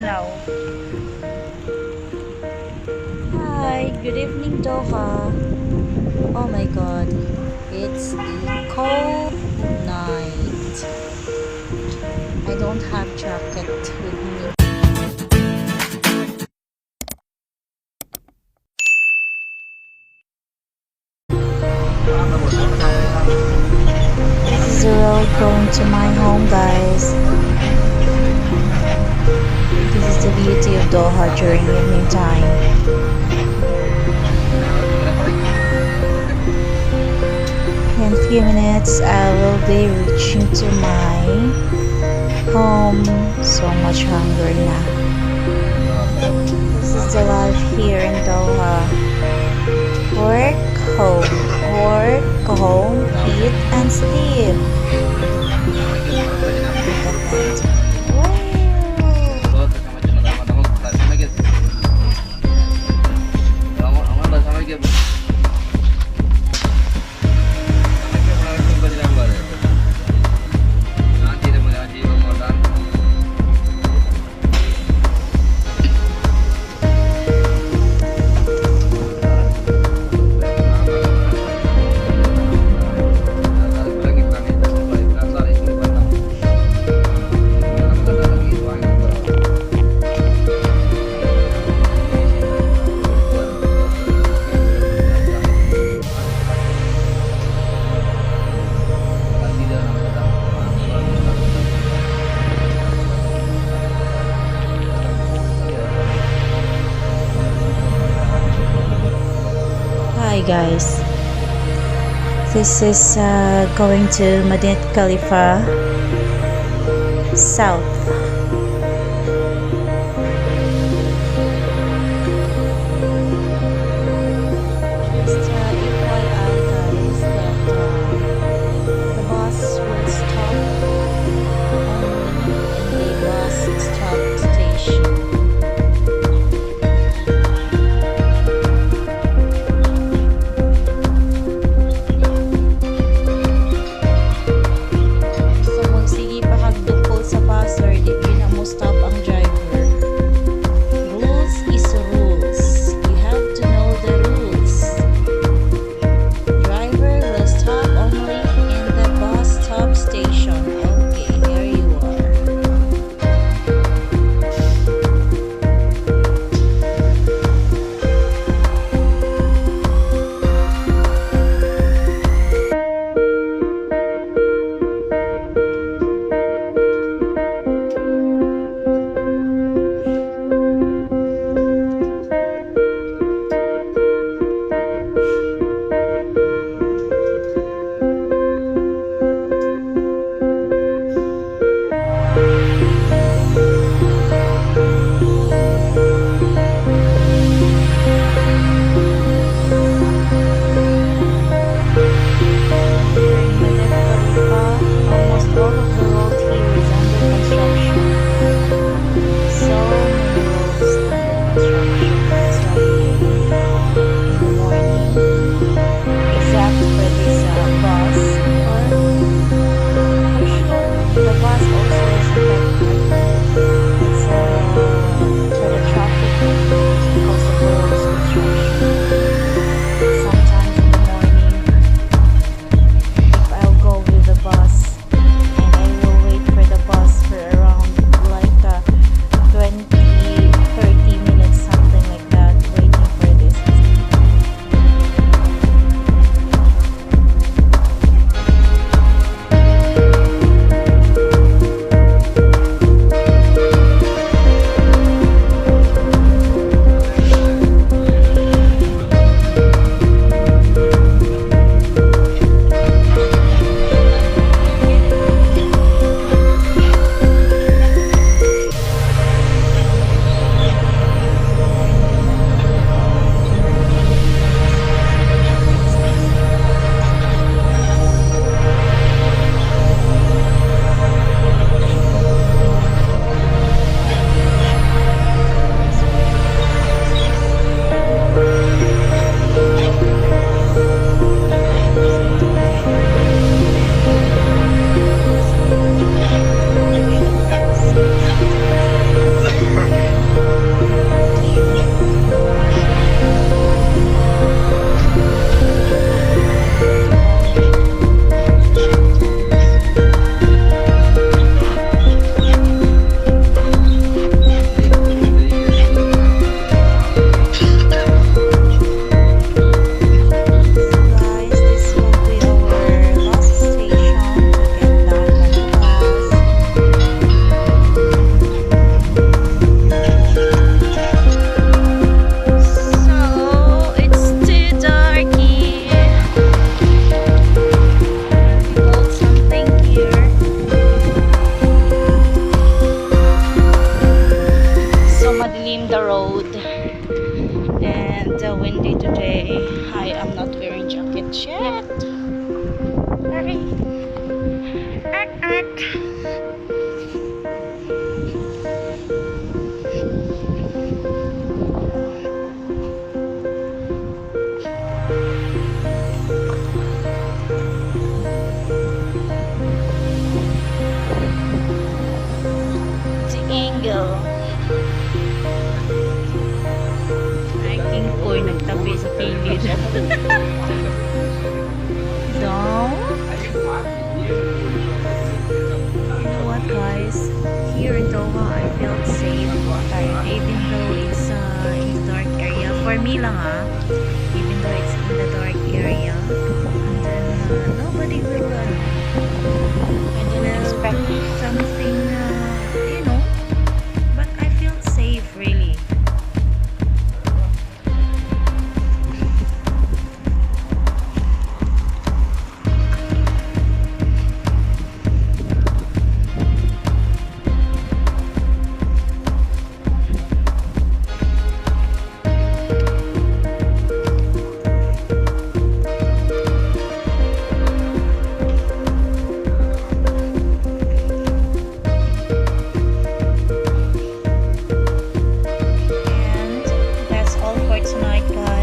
Now, hi, good evening, Doha. Oh my god, it's a cold night. I don't have jacket with me. This is the road going to my home, guys. This is the beauty of Doha during evening time. In a few minutes, I will be reaching to my home. So much hunger now. This is the life here in Doha. Work, home, eat, and sleep. Look at that. Hi guys, this is going to Madinat Khalifa South. Just FYI guys that the bus will stop only in the bus stop station. him the road. And windy today. I am not wearing jacket yet. Hurry. Ark, ark. The angle. Hiking ko ay nagtabi sa kilid. So, you know what guys? Here in Doha, I felt safe. Even though it's in the dark area. For me lang even though it's in the dark area. And then nobody will I didn't expect something, you know. But I feel safe really. Tonight guys.